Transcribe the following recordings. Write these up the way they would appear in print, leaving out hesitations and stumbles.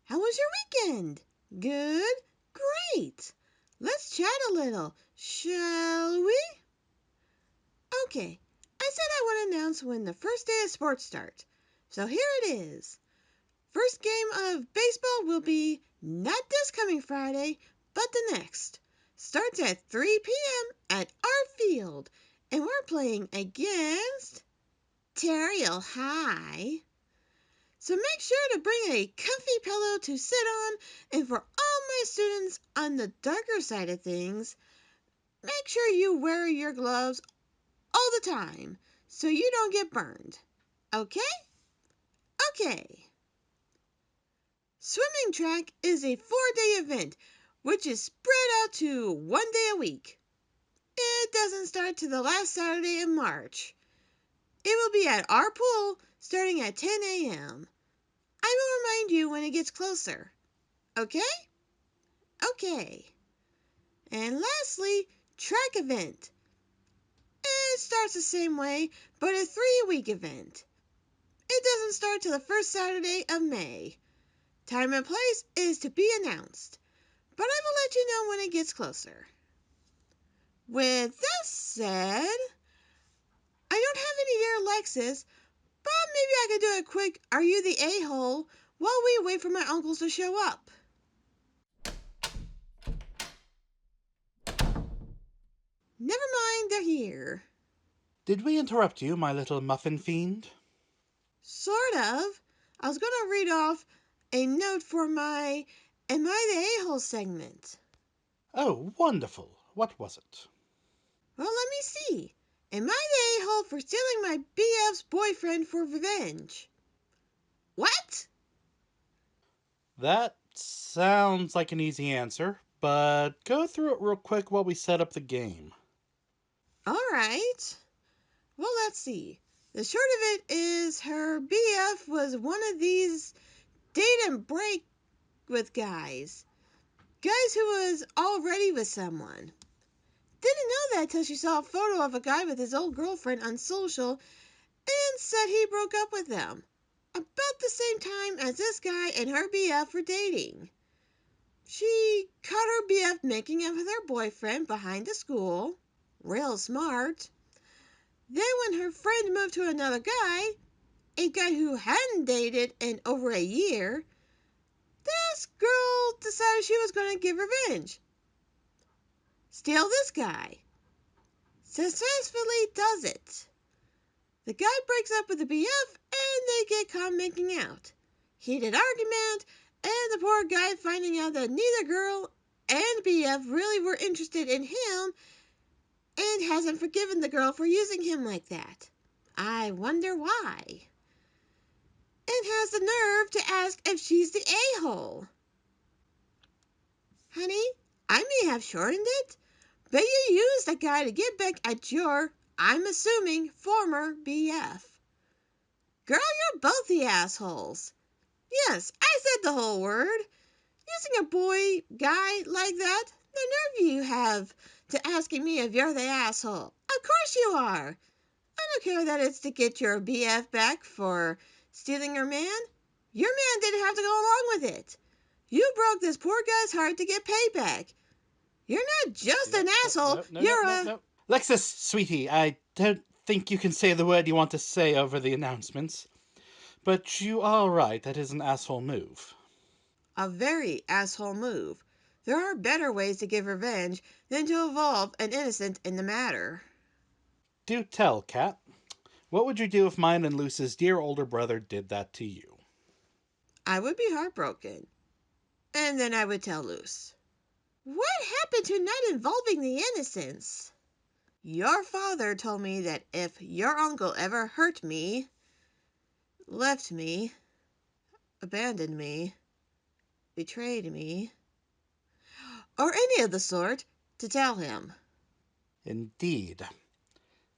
How was your weekend? Good? Great! Let's chat a little, shall we? Okay, I said I would announce when the first day of sports starts. So here it is. First game of baseball will be not this coming Friday, but the next. Starts at 3 p.m. at our field, and we're playing against Terriel High. So make sure to bring a comfy pillow to sit on, and for all my students on the darker side of things, make sure you wear your gloves all the time so you don't get burned. Okay? Okay. Swimming track is a 4-day event, which is spread out to 1 day a week. It doesn't start till the last Saturday in March. It will be at our pool starting at 10 a.m. I will remind you when it gets closer. Okay? Okay. And lastly, track event. It starts the same way, but a 3-week event. It doesn't start till the first Saturday of May. Time and place is to be announced, but I will let you know when it gets closer. With that said, I don't have any dear Alexis, but maybe I could do a quick Are You the A-hole while we wait for my uncles to show up. Never mind, they're here. Did we interrupt you, my little muffin fiend? Sort of. I was going to read off a note for my Am I the A-hole segment. Oh, wonderful. What was it? Well, let me see. Am I the a-hole for stealing my BF's boyfriend for revenge? What? That sounds like an easy answer, but go through it real quick while we set up the game. All right. Well, let's see. The short of it is her BF was one of these date and break with guys. Guys who was already with someone. Didn't know that till she saw a photo of a guy with his old girlfriend on social and said he broke up with them. About the same time as this guy and her BF were dating. She caught her BF making out with her boyfriend behind the school. Real smart. Then when her friend moved to another guy, a guy who hadn't dated in over a year, this girl decided she was going to give revenge. Steal this guy. Successfully does it. The guy breaks up with the BF and they get caught making out. Heated argument, and the poor guy finding out that neither girl and BF really were interested in him and hasn't forgiven the girl for using him like that. I wonder why. And has the nerve to ask if she's the a-hole. Honey, I may have shortened it, but you used that guy to get back at your, I'm assuming, former BF. Girl, you're both the assholes. Yes, I said the whole word. Using a boy, guy like that, the nerve you have to asking me if you're the asshole. Of course you are. I don't care that it's to get your BF back for stealing her man. Your man didn't have to go along with it. You broke this poor guy's heart to get payback. You're not just an asshole, you're a... Lexus, sweetie, I don't think you can say the word you want to say over the announcements. But you are right, that is an asshole move. A very asshole move. There are better ways to give revenge than to involve an innocent in the matter. Do tell, Kat. What would you do if mine and Luce's dear older brother did that to you? I would be heartbroken. And then I would tell Luce. What happened to not involving the innocents? Your father told me that if your uncle ever hurt me, left me, abandoned me, betrayed me, or any of the sort, to tell him. Indeed.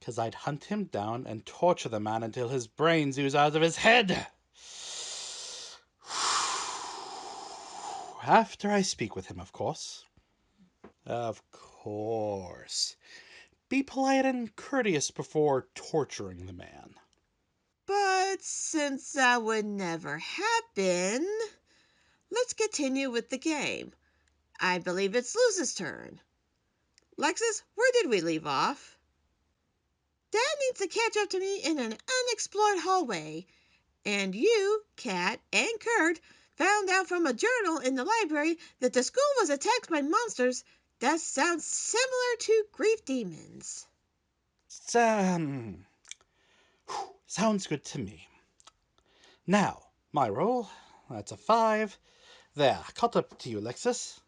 'Cause I'd hunt him down and torture the man until his brains ooze out of his head. After I speak with him, of course. Of course. Be polite and courteous before torturing the man. But since that would never happen, Let's continue with the game. I believe it's Luz's turn. Lexus, where did we leave off? Dad needs to catch up to me in an unexplored hallway, and you, Kat, and Kurt found out from a journal in the library that the school was attacked by monsters that sound similar to grief demons. Um, Sounds good to me. Now, my roll. That's a 5. There, caught up to you, Lexus.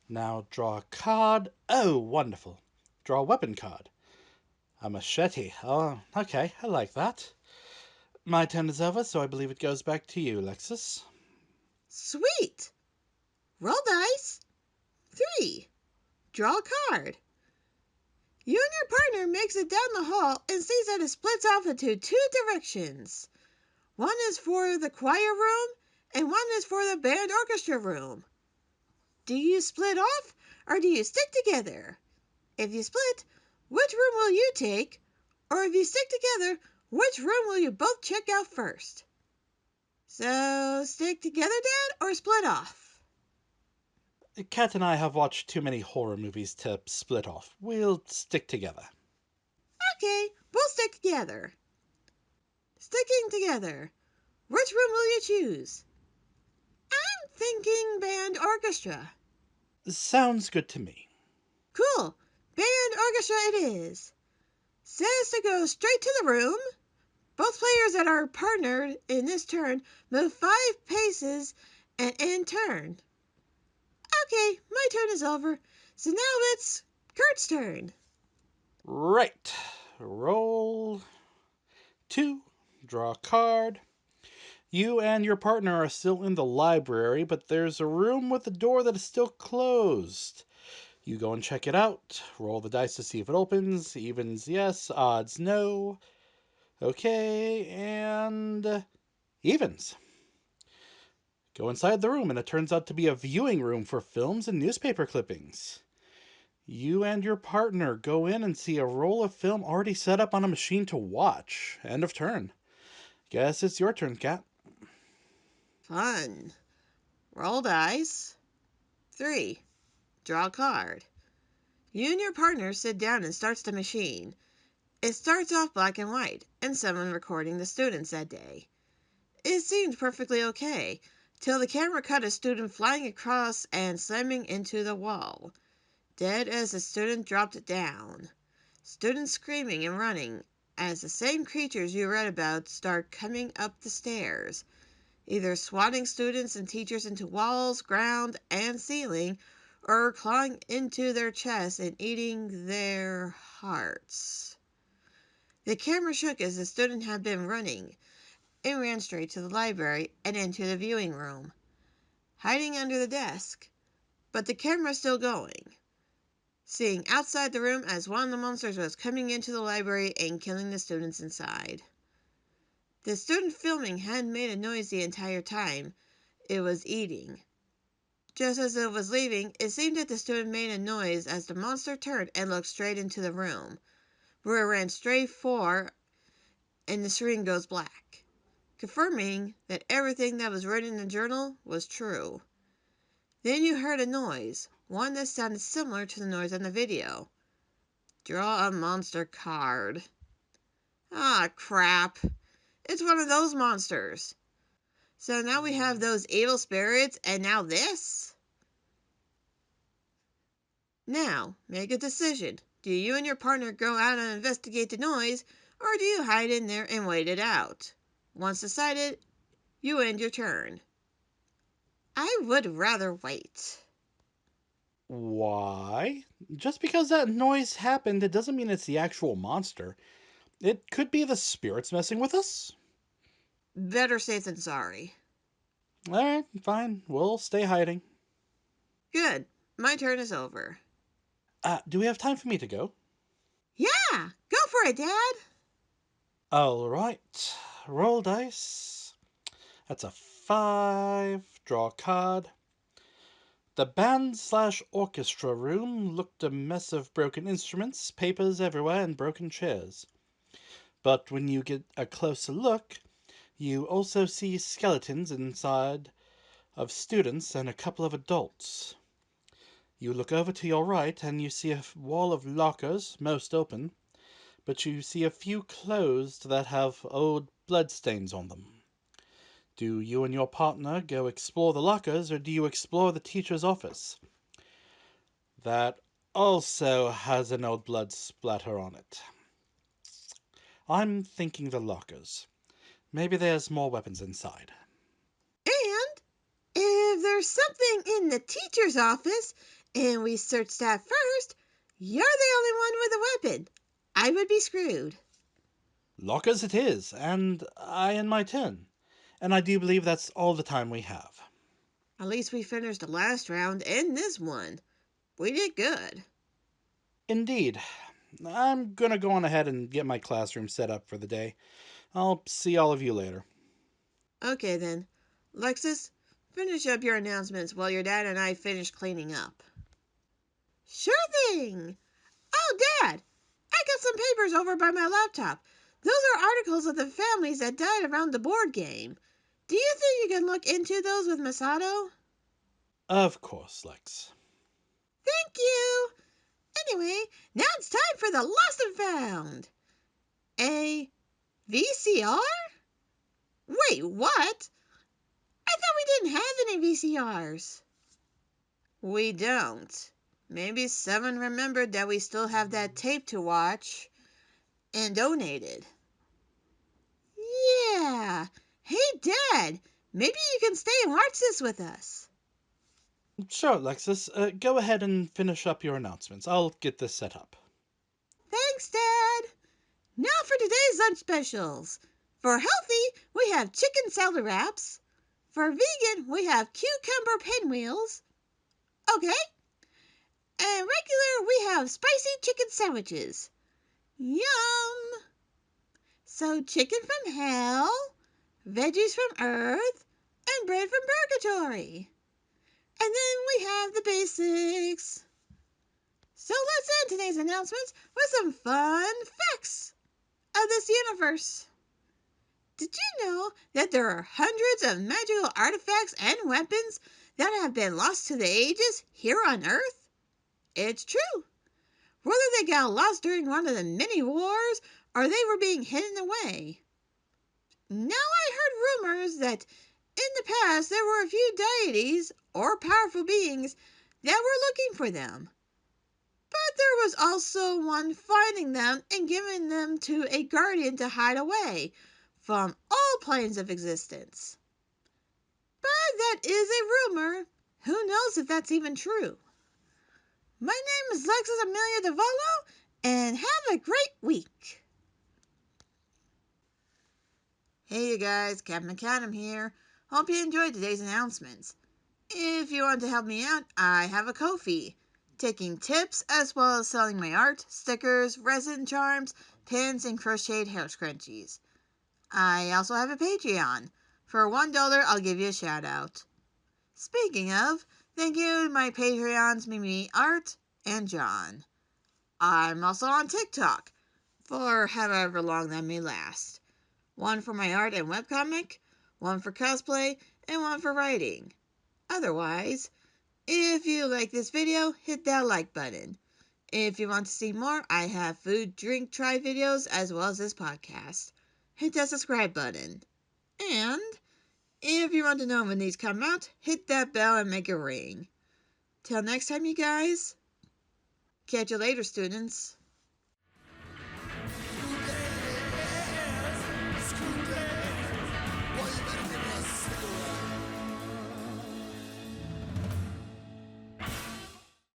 Now draw a card. Oh, wonderful. Draw a weapon card. A machete. Oh, okay, I like that. My turn is over, so I believe it goes back to you, Lexus. Sweet! Roll dice. 3. Draw a card. You and your partner makes it down the hall and sees that it splits off into 2 directions. One is for the choir room, and one is for the band orchestra room. Do you split off, or do you stick together? If you split, which room will you take? Or if you stick together, which room will you both check out first? So, stick together, Dad, or split off? Kat and I have watched too many horror movies to split off. We'll stick together. Okay, we'll stick together. Sticking together. Which room will you choose? I'm thinking band orchestra. Sounds good to me. Cool. Band orchestra it is. Says to go straight to the room. Both players that are partnered in this turn move 5 paces and end turn. Okay, my turn is over. So now it's Kurt's turn. Right. Roll 2. Draw a card. You and your partner are still in the library, but there's a room with a door that is still closed. You go and check it out. Roll the dice to see if it opens. Evens, yes. Odds, no. Okay, and evens. Go inside the room, and it turns out to be a viewing room for films and newspaper clippings. You and your partner go in and see a roll of film already set up on a machine to watch. End of turn. Guess it's your turn, Kat. Fun. Roll dice. 3. Draw a card. You and your partner sit down and starts the machine. It starts off black and white, and someone recording the students that day. It seemed perfectly okay, till the camera cut a student flying across and slamming into the wall, dead as the student dropped it down. Students screaming and running, as the same creatures you read about start coming up the stairs, either swatting students and teachers into walls, ground, and ceiling, or clawing into their chests and eating their hearts. The camera shook as the student had been running, and ran straight to the library and into the viewing room, hiding under the desk, but the camera still going, seeing outside the room as one of the monsters was coming into the library and killing the students inside. The student filming hadn't made a noise the entire time it was eating. Just as it was leaving, it seemed that the student made a noise as the monster turned and looked straight into the room, where it ran straight for, and the screen goes black, confirming that everything that was written in the journal was true. Then you heard a noise, one that sounded similar to the noise on the video. Draw a monster card. Ah, crap. It's one of those monsters. So now we have those evil spirits, and now this? Now, make a decision. Do you and your partner go out and investigate the noise, or do you hide in there and wait it out? Once decided, you end your turn. I would rather wait. Why? Just because that noise happened, it doesn't mean it's the actual monster. It could be the spirits messing with us. Better safe than sorry. Alright, fine. We'll stay hiding. Good. My turn is over. Do we have time for me to go? Yeah! Go for it, Dad! Alright. Roll dice. That's a 5. Draw a card. The band/orchestra room looked a mess of broken instruments, papers everywhere, and broken chairs. But when you get a closer look, you also see skeletons inside of students and a couple of adults. You look over to your right and you see a wall of lockers, most open, but you see a few closed that have old bloodstains on them. Do you and your partner go explore the lockers, or do you explore the teacher's office? That also has an old blood splatter on it. I'm thinking the lockers. Maybe there's more weapons inside. And if there's something in the teacher's office and we search that first, you're the only one with a weapon. I would be screwed. Lockers it is, and I in my turn. And I do believe that's all the time we have. At least we finished the last round and this one. We did good. Indeed. I'm gonna go on ahead and get my classroom set up for the day. I'll see all of you later. Okay then. Lexus, finish up your announcements while your dad and I finish cleaning up. Sure thing! Oh, Dad! I got some papers over by my laptop. Those are articles of the families that died around the board game. Do you think you can look into those with Masato? Of course, Lex. Thank you! Anyway, now it's time for the lost and found. A VCR? Wait, what? I thought we didn't have any VCRs. We don't. Maybe someone remembered that we still have that tape to watch and donated. Yeah. Hey, Dad, maybe you can stay and watch this with us. Sure, Lexus. Go ahead and finish up your announcements. I'll get this set up. Thanks, Dad. Now for today's lunch specials. For healthy, we have chicken salad wraps. For vegan, we have cucumber pinwheels. Okay. And regular, we have spicy chicken sandwiches. Yum! So chicken from hell, veggies from earth, and bread from purgatory. And then we have the basics. So let's end today's announcements with some fun facts of this universe. Did you know that there are hundreds of magical artifacts and weapons that have been lost to the ages here on Earth? It's true. Whether they got lost during one of the many wars or they were being hidden away. Now I heard rumors that in the past there were a few deities or powerful beings that were looking for them. But there was also one finding them and giving them to a guardian to hide away from all planes of existence. But that is a rumor. Who knows if that's even true? My name is Lexus Amelia DeVolo, and have a great week. Hey you guys, KattMcAdam here. Hope you enjoyed today's announcements. If you want to help me out, I have a Ko-fi, taking tips as well as selling my art, stickers, resin charms, pins, and crocheted hair scrunchies. I also have a Patreon. For $1, I'll give you a shout out. Speaking of, thank you to my Patreons Mimi Art and John. I'm also on TikTok, for however long that may last. One for my art and webcomic, one for cosplay, and one for writing. Otherwise, if you like this video, hit that like button. If you want to see more, I have food, drink, try videos as well as this podcast. Hit that subscribe button. And if you want to know when these come out, hit that bell and make it ring. Till next time, you guys. Catch you later, students.